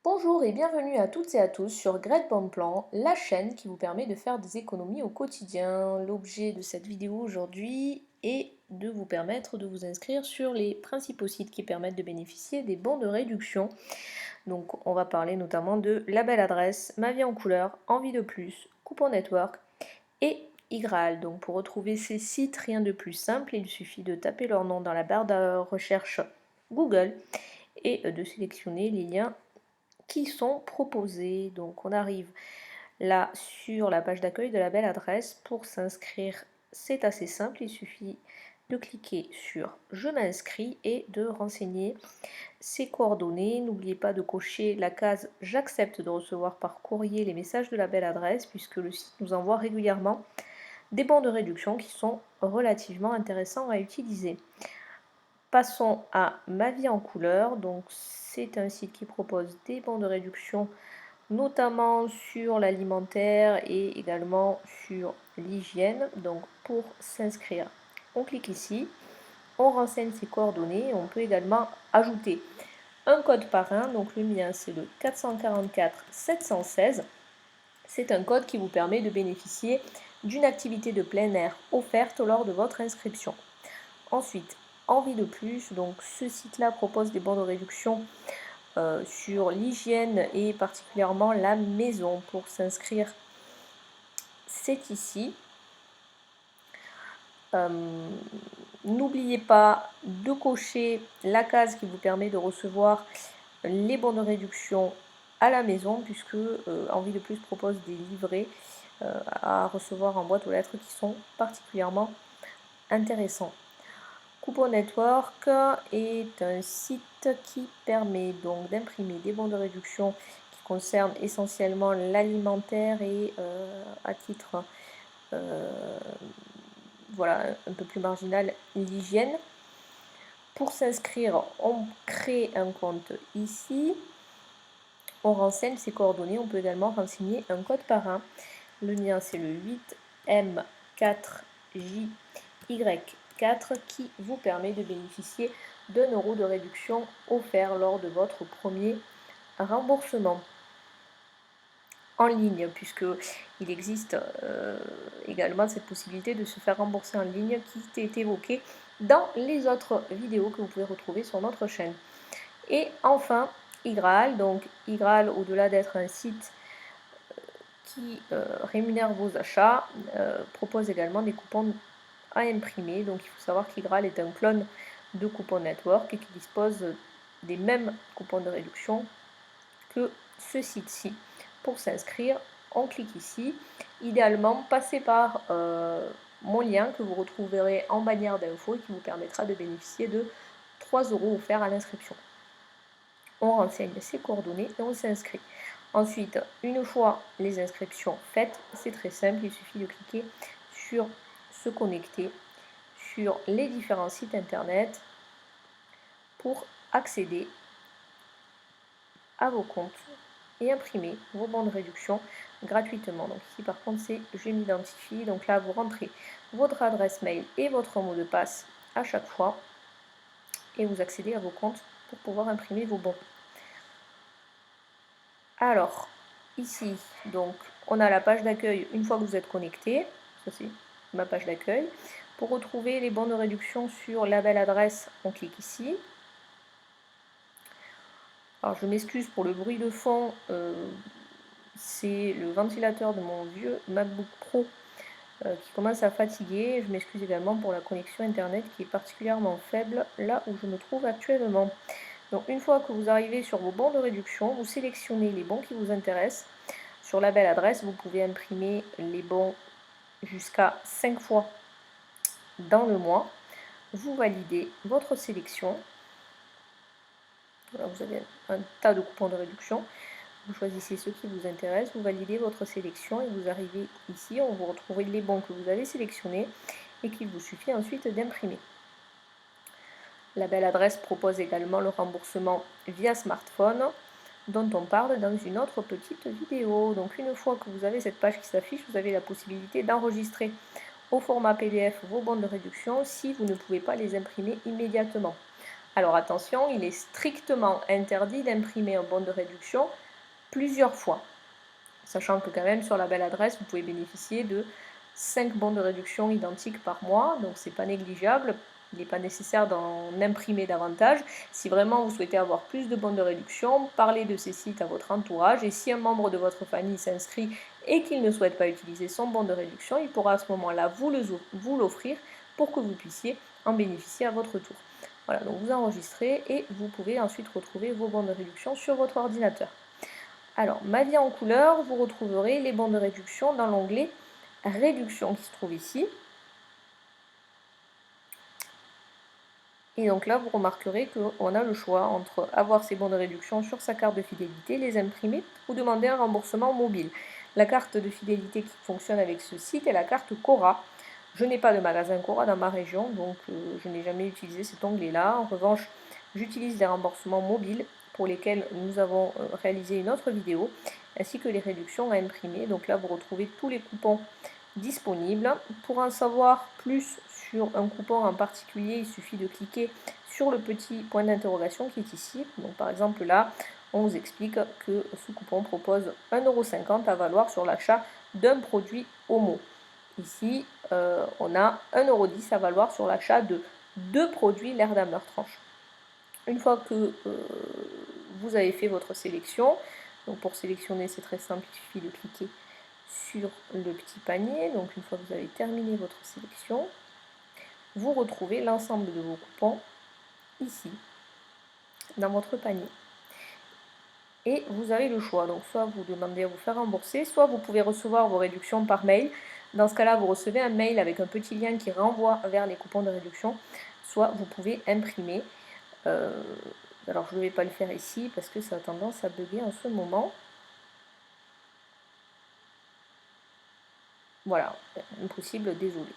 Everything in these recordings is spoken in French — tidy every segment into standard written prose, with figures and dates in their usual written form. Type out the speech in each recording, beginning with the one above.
Bonjour et bienvenue à toutes et à tous sur Great Bon Plan, la chaîne qui vous permet de faire des économies au quotidien. L'objet de cette vidéo aujourd'hui est de vous permettre de vous inscrire sur les principaux sites qui permettent de bénéficier des bons de réduction. Donc on va parler notamment de La Belle Adresse, Ma Vie en Couleur, Envie de Plus, Coupon Network et iGraal. Donc pour retrouver ces sites, rien de plus simple, il suffit de taper leur nom dans la barre de recherche Google et de sélectionner les liens qui sont proposés. Donc on arrive là sur la page d'accueil de La Belle Adresse. Pour s'inscrire, c'est assez simple, il suffit de cliquer sur je m'inscris et de renseigner ses coordonnées. N'oubliez pas de cocher la case j'accepte de recevoir par courrier les messages de La Belle Adresse, puisque le site nous envoie régulièrement des bons de réduction qui sont relativement intéressants à utiliser. Passons à Ma Vie en Couleur. Donc c'est un site qui propose des bons de réduction notamment sur l'alimentaire et également sur l'hygiène. Donc pour s'inscrire, on clique ici, on renseigne ses coordonnées, on peut également ajouter un code parrain. Donc le mien c'est le 444 716. C'est un code qui vous permet de bénéficier d'une activité de plein air offerte lors de votre inscription. Ensuite, Envie de Plus, donc ce site-là propose des bons de réduction sur l'hygiène et particulièrement la maison. Pour s'inscrire, c'est ici. N'oubliez pas de cocher la case qui vous permet de recevoir les bons de réduction à la maison, puisque Envie de Plus propose des livrets à recevoir en boîte aux lettres qui sont particulièrement intéressants. Coupon Network est un site qui permet donc d'imprimer des bons de réduction qui concernent essentiellement l'alimentaire et à titre voilà, un peu plus marginal, l'hygiène. Pour s'inscrire, on crée un compte ici, on renseigne ses coordonnées, on peut également renseigner un code parrain. Le mien c'est le 8M4JY4 qui vous permet de bénéficier d'1 € de réduction offert lors de votre premier remboursement en ligne, puisque il existe également cette possibilité de se faire rembourser en ligne qui est évoquée dans les autres vidéos que vous pouvez retrouver sur notre chaîne. Et enfin, iGraal. Donc iGraal, au-delà d'être un site qui rémunère vos achats, propose également des coupons à imprimer. Donc il faut savoir qu'iGraal est un clone de Coupon Network et qui dispose des mêmes coupons de réduction que ce site-ci. Pour s'inscrire, on clique ici. Idéalement, passez par mon lien que vous retrouverez en bannière d'infos et qui vous permettra de bénéficier de 3 € offerts à l'inscription. On renseigne ses coordonnées et on s'inscrit. Ensuite, une fois les inscriptions faites, c'est très simple, il suffit de cliquer sur se connecter sur les différents sites internet pour accéder à vos comptes et imprimer vos bons de réduction gratuitement. Donc ici par contre c'est je m'identifie, donc là vous rentrez votre adresse mail et votre mot de passe à chaque fois et vous accédez à vos comptes pour pouvoir imprimer vos bons. Alors ici donc on a la page d'accueil une fois que vous êtes connecté, ça c'est ma page d'accueil. Pour retrouver les bons de réduction sur la belle adresse, on clique ici. Alors je m'excuse pour le bruit de fond, c'est le ventilateur de mon vieux MacBook Pro qui commence à fatiguer. Je m'excuse également pour la connexion internet qui est particulièrement faible là où je me trouve actuellement. Donc une fois que vous arrivez sur vos bons de réduction, vous sélectionnez les bons qui vous intéressent. Sur la belle adresse, vous pouvez imprimer les bons jusqu'à 5 fois dans le mois. Vous validez votre sélection. Voilà, vous avez un tas de coupons de réduction. Vous choisissez ceux qui vous intéressent, vous validez votre sélection et vous arrivez ici, on vous retrouve les bons que vous avez sélectionnés et qu'il vous suffit ensuite d'imprimer. La belle adresse propose également le remboursement via smartphone dont on parle dans une autre petite vidéo. Donc une fois que vous avez cette page qui s'affiche, vous avez la possibilité d'enregistrer au format PDF vos bons de réduction si vous ne pouvez pas les imprimer immédiatement. Alors attention, il est strictement interdit d'imprimer un bon de réduction plusieurs fois. Sachant que quand même sur la belle adresse, vous pouvez bénéficier de 5 bons de réduction identiques par mois, donc c'est pas négligeable. Il n'est pas nécessaire d'en imprimer davantage. Si vraiment vous souhaitez avoir plus de bons de réduction, parlez de ces sites à votre entourage. Et si un membre de votre famille s'inscrit et qu'il ne souhaite pas utiliser son bon de réduction, il pourra à ce moment-là vous l'offrir pour que vous puissiez en bénéficier à votre tour. Voilà, donc vous enregistrez et vous pouvez ensuite retrouver vos bons de réduction sur votre ordinateur. Alors, ma vie en couleur, vous retrouverez les bons de réduction dans l'onglet Réduction qui se trouve ici. Et donc là, vous remarquerez qu'on a le choix entre avoir ces bons de réduction sur sa carte de fidélité, les imprimer ou demander un remboursement mobile. La carte de fidélité qui fonctionne avec ce site est la carte Cora. Je n'ai pas de magasin Cora dans ma région, donc je n'ai jamais utilisé cet onglet-là. En revanche, j'utilise les remboursements mobiles pour lesquels nous avons réalisé une autre vidéo, ainsi que les réductions à imprimer. Donc là, vous retrouvez tous les coupons disponibles. Pour en savoir plus sur un coupon en particulier, il suffit de cliquer sur le petit point d'interrogation qui est ici. Donc par exemple là, on vous explique que ce coupon propose 1,50 € à valoir sur l'achat d'un produit Homo. Ici, on a 1,10 € à valoir sur l'achat de 2 produits L'air d'Hammer Tranche. Une fois que vous avez fait votre sélection, donc pour sélectionner c'est très simple, il suffit de cliquer sur le petit panier. Donc une fois que vous avez terminé votre sélection, vous retrouvez l'ensemble de vos coupons ici, dans votre panier. Et vous avez le choix, donc soit vous demandez à vous faire rembourser, soit vous pouvez recevoir vos réductions par mail. Dans ce cas-là, vous recevez un mail avec un petit lien qui renvoie vers les coupons de réduction, soit vous pouvez imprimer. Alors je ne vais pas le faire ici parce que ça a tendance à bugger en ce moment. Voilà, impossible, désolé.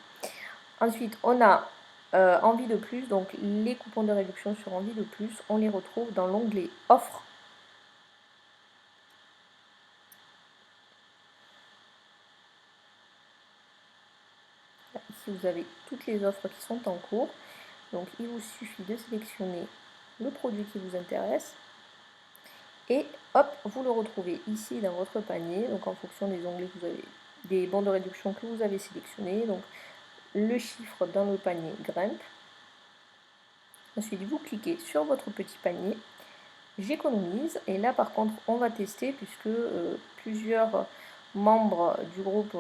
Ensuite, on a Envie de plus, donc les coupons de réduction sur Envie de plus, on les retrouve dans l'onglet Offres. Ici, vous avez toutes les offres qui sont en cours. Donc, il vous suffit de sélectionner le produit qui vous intéresse. Et hop, vous le retrouvez ici dans votre panier. Donc, en fonction des onglets que vous avez, des bons de réduction que vous avez sélectionnés. Donc, le chiffre dans le panier grimpe. Ensuite, vous cliquez sur votre petit panier. J'économise. Et là, par contre, on va tester puisque plusieurs membres du groupe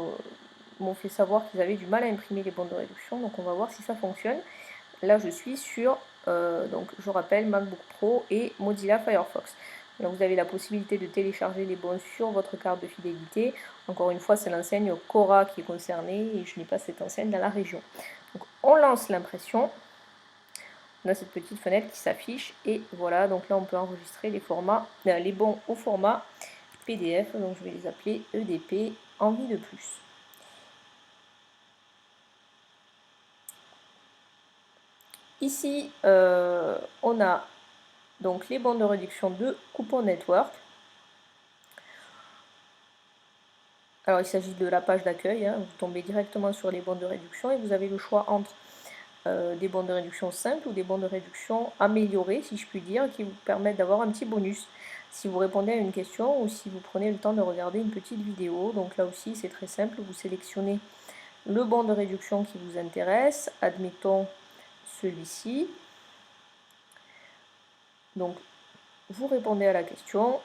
m'ont fait savoir qu'ils avaient du mal à imprimer les bons de réduction. Donc, on va voir si ça fonctionne. Là, je suis sur, donc je rappelle, MacBook Pro et Mozilla Firefox. Donc, vous avez la possibilité de télécharger les bons sur votre carte de fidélité. Encore une fois, c'est l'enseigne Cora qui est concernée et je n'ai pas cette enseigne dans la région. Donc, on lance l'impression. On a cette petite fenêtre qui s'affiche et voilà. Donc là, on peut enregistrer les formats, les bons au format PDF. Donc, je vais les appeler EDP Envie de plus. Ici, on a donc les bons de réduction de Coupon Network. Alors il s'agit de la page d'accueil, hein. Vous tombez directement sur les bons de réduction et vous avez le choix entre des bons de réduction simples ou des bons de réduction améliorés, si je puis dire, qui vous permettent d'avoir un petit bonus si vous répondez à une question ou si vous prenez le temps de regarder une petite vidéo. Donc là aussi c'est très simple, vous sélectionnez le bon de réduction qui vous intéresse, admettons celui-ci. Donc vous répondez à la question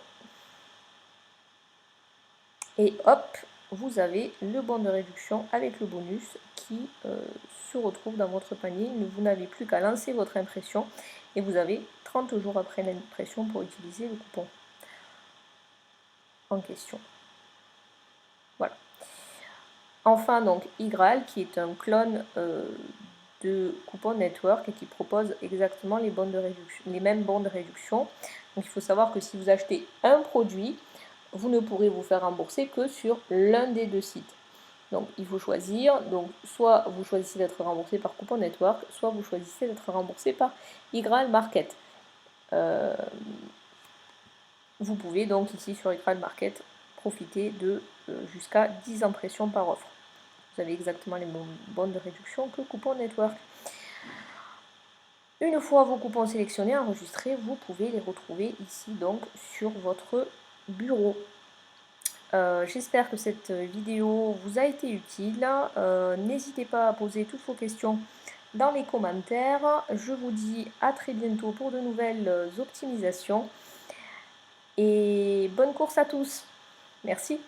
et hop, vous avez le bon de réduction avec le bonus qui se retrouve dans votre panier. Vous n'avez plus qu'à lancer votre impression et vous avez 30 jours après l'impression pour utiliser le coupon en question. Voilà. Enfin, donc Igral qui est un clone de Coupon Network et qui propose exactement les mêmes bons de réduction. Donc il faut savoir que si vous achetez un produit, vous ne pourrez vous faire rembourser que sur l'un des deux sites. Donc il faut choisir, donc soit vous choisissez d'être remboursé par Coupon Network, soit vous choisissez d'être remboursé par Igral Market. Vous pouvez donc ici sur Igral Market profiter de jusqu'à 10 impressions par offre. Vous avez exactement les mêmes bons de réduction que Coupon Network. Une fois vos coupons sélectionnés, enregistrés, vous pouvez les retrouver ici donc sur votre bureau. J'espère que cette vidéo vous a été utile. N'hésitez pas à poser toutes vos questions dans les commentaires. Je vous dis à très bientôt pour de nouvelles optimisations. Et bonne course à tous. Merci.